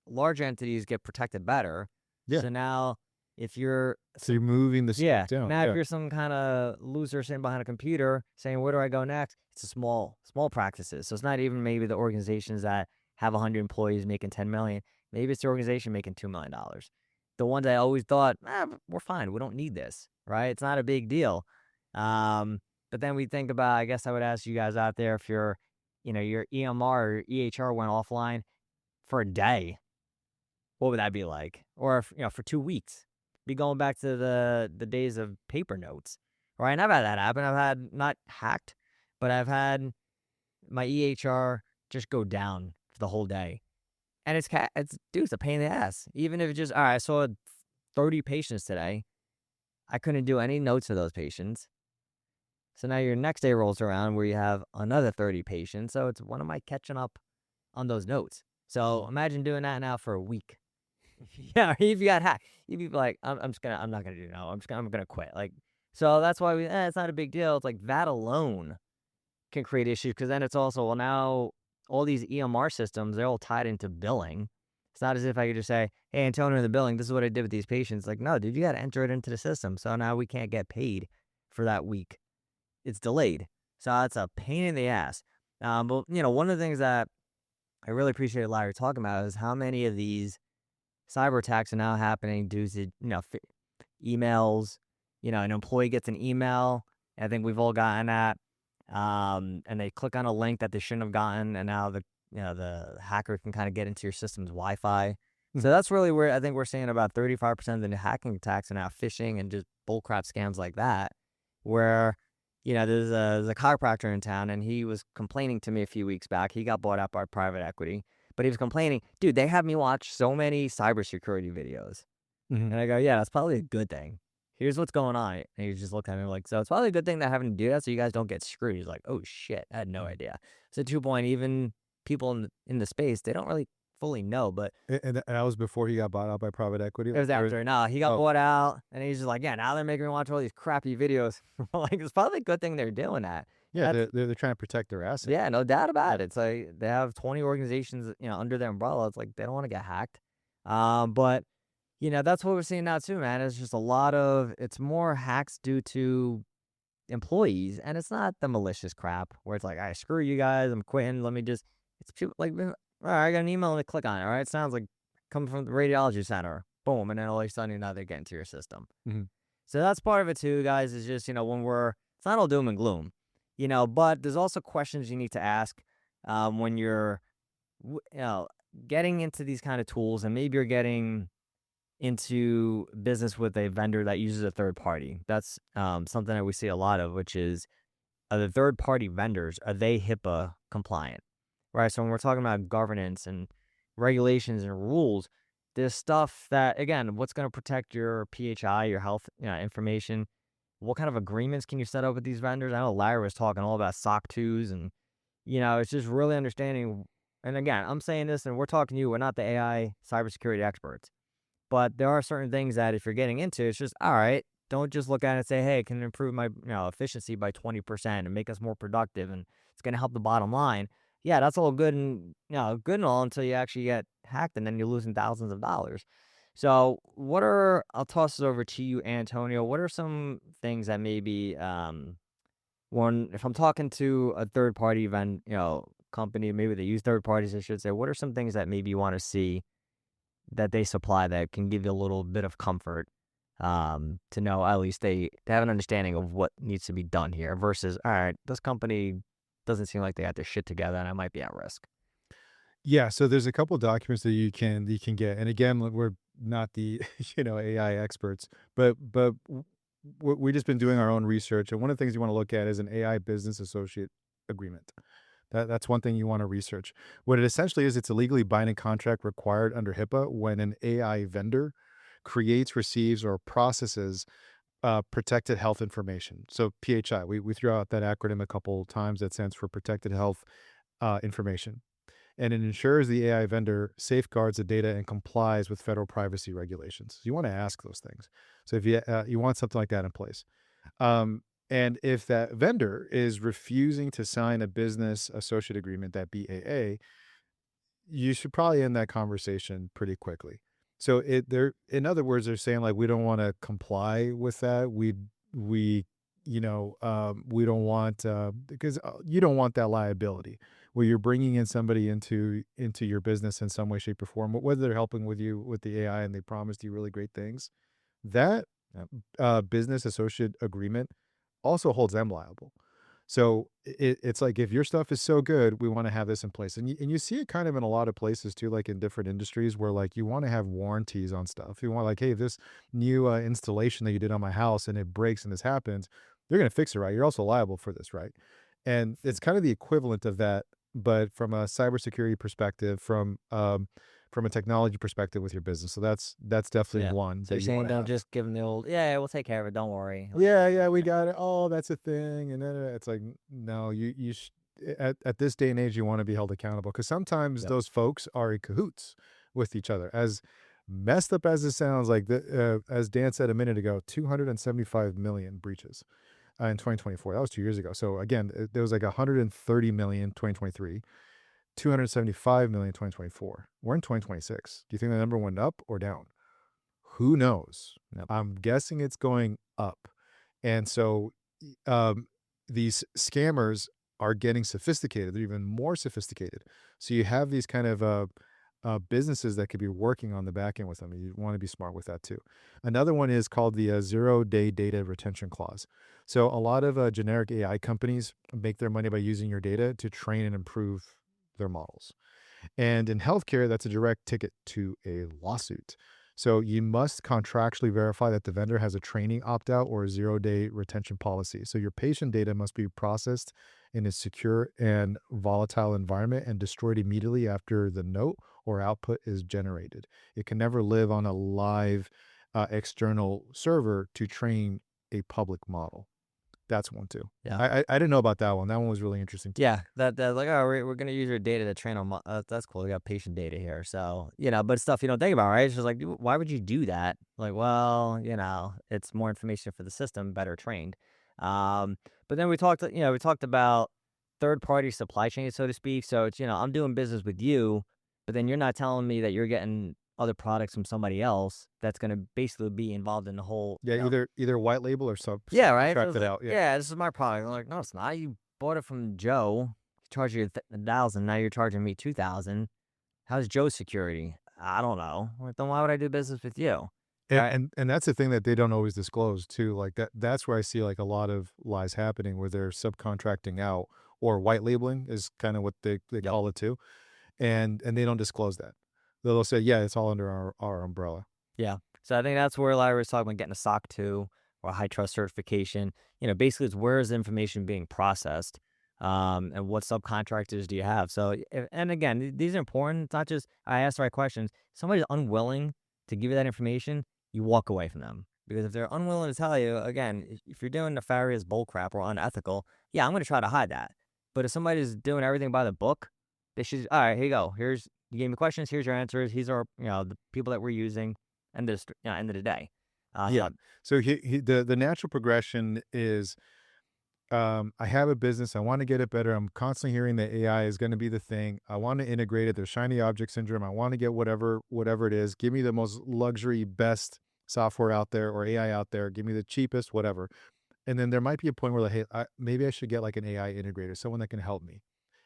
large entities get protected better. Yeah. So now if you're So you're moving the yeah, down. now if Yeah. you're some kind of loser sitting behind a computer saying, where do I go next? It's a small practices. So it's not even maybe the organizations that have 100 employees making 10 million. Maybe it's the organization making $2 million. The ones I always thought, we're fine. We don't need this, right? It's not a big deal. But then we think about, I guess I would ask you guys out there if your EMR or EHR went offline for a day, what would that be like? Or if, for 2 weeks, be going back to the days of paper notes, right? And I've had that happen. I've had not hacked, but I've had my EHR just go down for the whole day. And it's a pain in the ass. Even if it just, all right, I saw 30 patients today. I couldn't do any notes of those patients. So now your next day rolls around where you have another 30 patients. So it's when am I catching up on those notes? So imagine doing that now for a week. Yeah, if you got hacked, you'd be like, I'm not gonna do no. I'm gonna quit. Like, so that's why it's not a big deal. It's like that alone can create issues because then it's also, well, now all these EMR systems, they're all tied into billing. It's not as if I could just say, hey, Antonio, in the billing, this is what I did with these patients. Like, no, dude, you got to enter it into the system. So now we can't get paid for that week. It's delayed. So that's a pain in the ass. But, one of the things that I really appreciated Larry talking about is how many of these cyber attacks are now happening due to, emails. An employee gets an email. I think we've all gotten that. And they click on a link that they shouldn't have gotten, and now the hacker can kind of get into your system's Wi-Fi. So that's really where I think we're seeing about 35% of the hacking attacks are now phishing and just bullcrap scams like that. Where, there's a chiropractor in town, and he was complaining to me a few weeks back. He got bought out by private equity, but he was complaining, dude, they have me watch so many cybersecurity videos. And I go, yeah, that's probably a good thing. Here's what's going on. And he just looked at me like, so it's probably a good thing that having to do that so you guys don't get screwed. He's like, oh shit, I had no idea. So 2 point, even people in the space, they don't really fully know, but And that was before he got bought out by private equity. it was after. No, he got Oh. bought out, and he's just like, yeah, now they're making me watch all these crappy videos. Like, it's probably a good thing they're doing that. Yeah, they're trying to protect their assets. Yeah, no doubt about it. It's like they have 20 organizations, under their umbrella. It's like they don't want to get hacked. But That's what we're seeing now too, man. It's just a lot of it's more hacks due to employees, and it's not the malicious crap where it's like, "I screw you guys, I'm quitting. Let me just." It's people like, all right, I got an email, let me click on it. All right, it sounds like coming from the radiology center, boom, and then all of a sudden now they get into your system. Mhm. So that's part of it too, guys. Is just when it's not all doom and gloom, but there's also questions you need to ask when you're w- you know getting into these kind of tools, and maybe you're getting into business with a vendor that uses a third party. That's something that we see a lot of, which is the third party vendors, are they HIPAA compliant? Right. So when we're talking about governance and regulations and rules, there's stuff that, again, what's going to protect your PHI, your health information? What kind of agreements can you set up with these vendors? I know Larry was talking all about SOC 2s, and, it's just really understanding. And again, I'm saying this and we're talking to you, we're not the AI cybersecurity experts. But there are certain things that if you're getting into, it's just, all right, don't just look at it and say, hey, it can improve my efficiency by 20% and make us more productive and it's going to help the bottom line. Yeah, that's all good and good and all until you actually get hacked and then you're losing thousands of dollars. So, I'll toss this over to you, Antonio. What are some things that maybe one if I'm talking to a third party event, company, maybe they use third parties, I should say, what are some things that maybe you want to see that they supply that can give you a little bit of comfort, to know at least they have an understanding of what needs to be done here versus, all right, this company doesn't seem like they got their shit together and I might be at risk. Yeah, so there's a couple documents that you can get, and again, we're not the AI experts, but we just been doing our own research, and one of the things you want to look at is an AI business associate agreement. That's one thing you want to research. What it essentially is, it's a legally binding contract required under HIPAA when an AI vendor creates, receives, or processes protected health information. So PHI, we threw out that acronym a couple times. That stands for protected health information, and it ensures the AI vendor safeguards the data and complies with federal privacy regulations. So you want to ask those things. So if you want something like that in place, and if that vendor is refusing to sign a business associate agreement, that BAA, you should probably end that conversation pretty quickly. So in other words, they're saying like we don't want to comply with that. We we don't want because you don't want that liability where you're bringing in somebody into your business in some way, shape, or form. Whether they're helping with you with the AI and they promised you really great things, that Yep. business associate agreement also holds them liable. So it's like if your stuff is so good, we want to have this in place, and you see it kind of in a lot of places too, like in different industries where like you want to have warranties on stuff. You want like, hey, if this new installation that you did on my house and it breaks and this happens, you're gonna fix it, right? You're also liable for this, right? And it's kind of the equivalent of that, but from a cybersecurity perspective, from a technology perspective with your business. So that's definitely Yeah. one So that you're you want saying to don't have. just give them the old, yeah, we'll take care of it. Don't worry. Like, Yeah, yeah, we got it. Oh, that's a thing, and then it's like, no, at this day and age, you want to be held accountable because sometimes yep. those folks are in cahoots with each other. As messed up as it sounds, like as Dan said a minute ago, 275 million breaches in 2024. That was 2 years ago. So again, there was like 130 million 2023, 275 million 2024. We're in 2026. Do you think the number went up or down? Who knows? Yep. I'm guessing it's going up. And so these scammers are getting sophisticated. They're even more sophisticated. So you have these kind of businesses that could be working on the back end with them. You want to be smart with that too. Another one is called the 0-day data retention clause. So a lot of generic AI companies make their money by using your data to train and improve their models. And in healthcare, that's a direct ticket to a lawsuit. So you must contractually verify that the vendor has a training opt out or a 0-day retention policy. So your patient data must be processed in a secure and volatile environment and destroyed immediately after the note or output is generated. It can never live on a live external server to train a public model. That's one too. Yeah. I didn't know about that one. That one was really interesting too. Yeah, that like, oh, we're gonna use your data to train on. That's cool. We got patient data here, so but stuff you don't think about, right? It's just like, why would you do that? Like, well, it's more information for the system, better trained. Um, but then we talked about third party supply chain, so to speak. So it's I'm doing business with you, but then you're not telling me that you're getting other products from somebody else that's going to basically be involved in the whole, Yeah, either white label or yeah, right. So subcontract it's it like, out. Yeah. yeah, this is my product. I'm like, no, it's not. You bought it from Joe. He charged you 1,000. Now you're charging me 2,000. How's Joe's security? I don't know. Like, then why would I do business with you? And Right. and and that's the thing that they don't always disclose too. Like that's where I see like a lot of lies happening where they're subcontracting out or white labeling is kind of what they Yep. call it too. And they don't disclose that. They'll say, yeah, it's all under our umbrella. Yeah. So I think that's where Larry was talking about getting a SOC 2 or a high trust certification. Basically, it's where is the information being processed, and what subcontractors do you have? So, and again, these are important. It's not just I asked the right questions. If somebody's unwilling to give you that information, you walk away from them. Because if they're unwilling to tell you, again, if you're doing nefarious bullcrap or unethical, yeah, I'm going to try to hide that. But if somebody's doing everything by the book, they should, all right, here you go. You gave me questions. Here's your answers. These are, the people that we're using end of the day. Yeah. Um, So the natural progression is I have a business. I want to get it better. I'm constantly hearing that AI is going to be the thing. I want to integrate it. There's shiny object syndrome. I want to get whatever it is. Give me the most luxury, best software out there or AI out there. Give me the cheapest, whatever. And then there might be a point where like, hey, maybe I should get like an AI integrator, someone that can help me.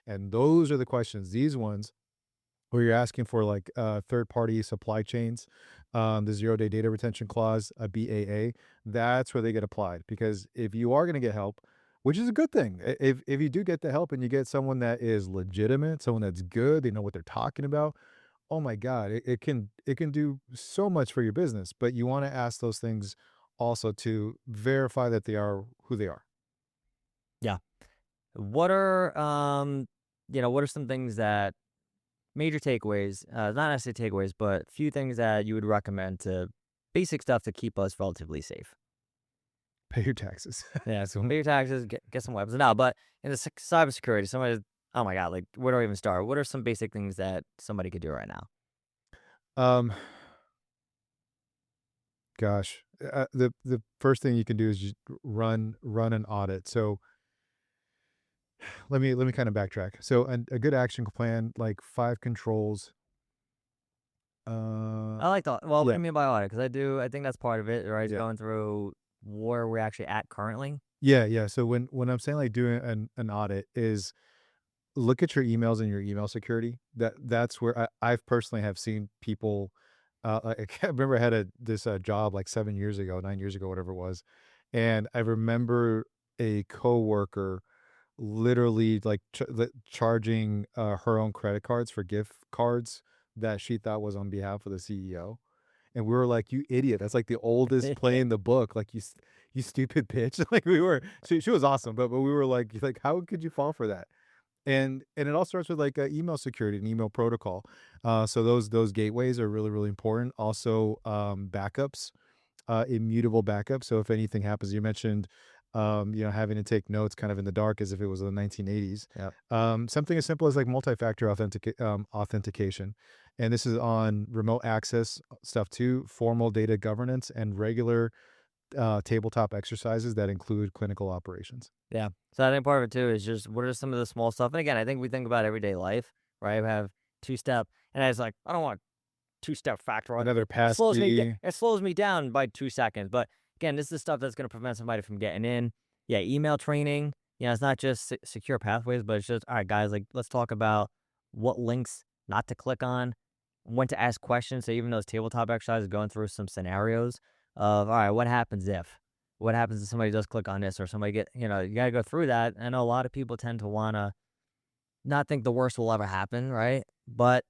And those are the questions. These ones where you're asking for like third party supply chains, the 0-day data retention clause, a BAA, that's where they get applied. Because if you are going to get help, which is a good thing, if you do get the help and you get someone that is legitimate, someone that's good, they know what they're talking about. Oh my God, it can do so much for your business. But you want to ask those things also to verify that they are who they are. yeah. What are what are some things that major takeaways, not necessarily takeaways, but few things that you would recommend to basic stuff to keep us relatively safe? Pay your taxes. Yeah, so pay your taxes, get some weapons. No, but in the cybersecurity, somebody, oh my God, like where do I even start? What are some basic things that somebody could do right now? um, Gosh, the first thing you can do is just run an audit. So let me kind of backtrack. So a good action plan, like 5 controls. Uh, I like that. Well, what do yeah, you mean by audit? Because I think that's part of it, right? Is yeah, going through where we're actually at currently. yeah. So when I'm saying like doing an audit is look at your emails and your email security. That's where I've personally have seen people. I remember I had this job like 7 years ago, 9 years ago, whatever it was, and I remember a coworker literally like charging her own credit cards for gift cards that she thought was on behalf of the CEO. And we were like, "You idiot! That's like the oldest play in the book. Like you stupid bitch!" Like we were. She was awesome, but we were like, how could you fall for that? And it all starts with like email security and email protocol. So those gateways are really really important. Also, backups, immutable backup. So if anything happens, you mentioned, having to take notes kind of in the dark as if it was the 1980s. Yep. Something as simple as like multi-factor authentication. And this is on remote access stuff too, formal data governance, and regular tabletop exercises that include clinical operations. Yeah. So I think part of it too is just what are some of the small stuff. And again, I think we think about everyday life, right? We have two step, and I was like, I don't want two-step factor. Another Slows me. passkey. It slows me down by 2 seconds. But again, this is stuff that's going to prevent somebody from getting in. Yeah, email training. It's not just secure pathways, but it's just all right, guys. Like, let's talk about what links not to click on, when to ask questions. So even those tabletop exercises, going through some scenarios of all right, what happens if, what happens if somebody does click on this or somebody you gotta go through that. I know a lot of people tend to wanna not think the worst will ever happen, right? But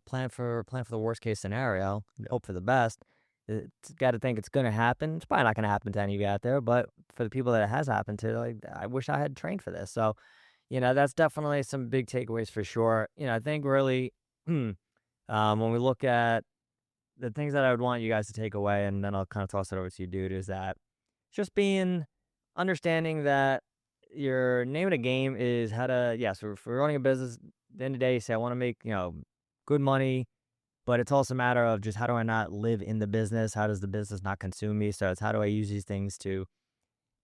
plan for the worst case scenario, hope for the best. It's got to think it's going to happen. It's probably not going to happen to any of you out there, but for the people that it has happened to, like, I wish I had trained for this. So, that's definitely some big takeaways for sure. I think really, when we look at the things that I would want you guys to take away, and then I'll kind of toss it over to you, dude, is that just understanding that your name of the game is how to, yes, if we're running a business, at the end of the day, you say, I want to make, good money, but it's also a matter of just how do I not live in the business? How does the business not consume me? So it's how do I use these things to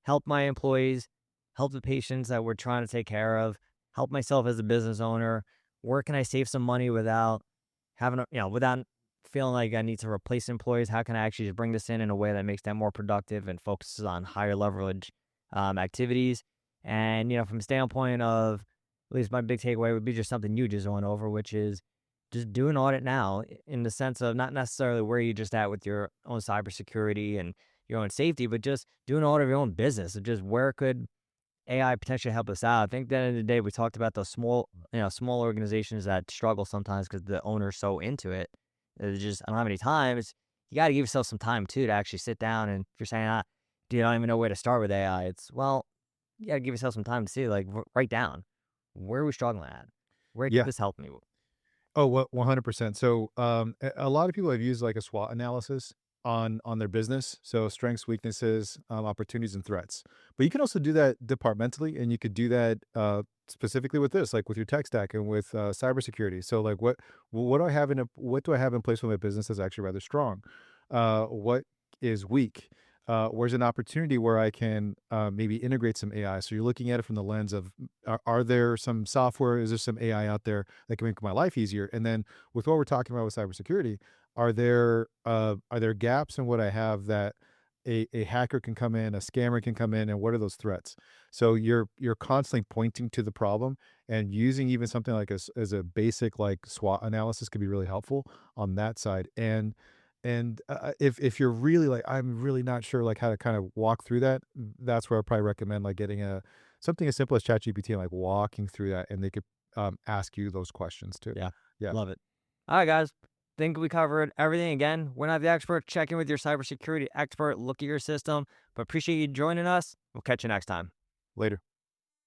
help my employees, help the patients that we're trying to take care of, help myself as a business owner? Where can I save some money without having without feeling like I need to replace employees? How can I actually just bring this in a way that makes them more productive and focuses on higher leverage activities? And, from a standpoint of, at least my big takeaway would be just something you just went over, which is just do an audit now in the sense of not necessarily where you're just at with your own cybersecurity and your own safety, but just do an audit of your own business of just where could AI potentially help us out. I think at the end of the day, we talked about those small organizations that struggle sometimes because the owner's so into it. It's just, I don't have any time. You got to give yourself some time too to actually sit down. And if you're saying, dude, I don't even know where to start with AI, well, you got to give yourself some time to see, like, write down where are we struggling at? Where could Yeah. this help me? Oh, 100%. So, a lot of people have used like a SWOT analysis on their business. So, strengths, weaknesses, opportunities, and threats. But you can also do that departmentally, and you could do that specifically with this, like with your tech stack and with cybersecurity. So, like, what do I have in place for my business that's actually rather strong? What is weak? Where's an opportunity where I can maybe integrate some AI? So you're looking at it from the lens of, are there some software? Is there some AI out there that can make my life easier? And then with what we're talking about with cybersecurity, are there gaps in what I have that a hacker can come in, a scammer can come in, and what are those threats? So you're constantly pointing to the problem, and using even something like as a basic like SWOT analysis could be really helpful on that side. And if you're really like, I'm really not sure like how to kind of walk through that, that's where I probably recommend like getting a something as simple as ChatGPT and like walking through that, and they could ask you those questions too. Yeah, Yeah. love it. All right, guys. Think we covered everything. Again, we're not the expert. Check in with your cybersecurity expert. Look at your system. But appreciate you joining us. We'll catch you next time. Later.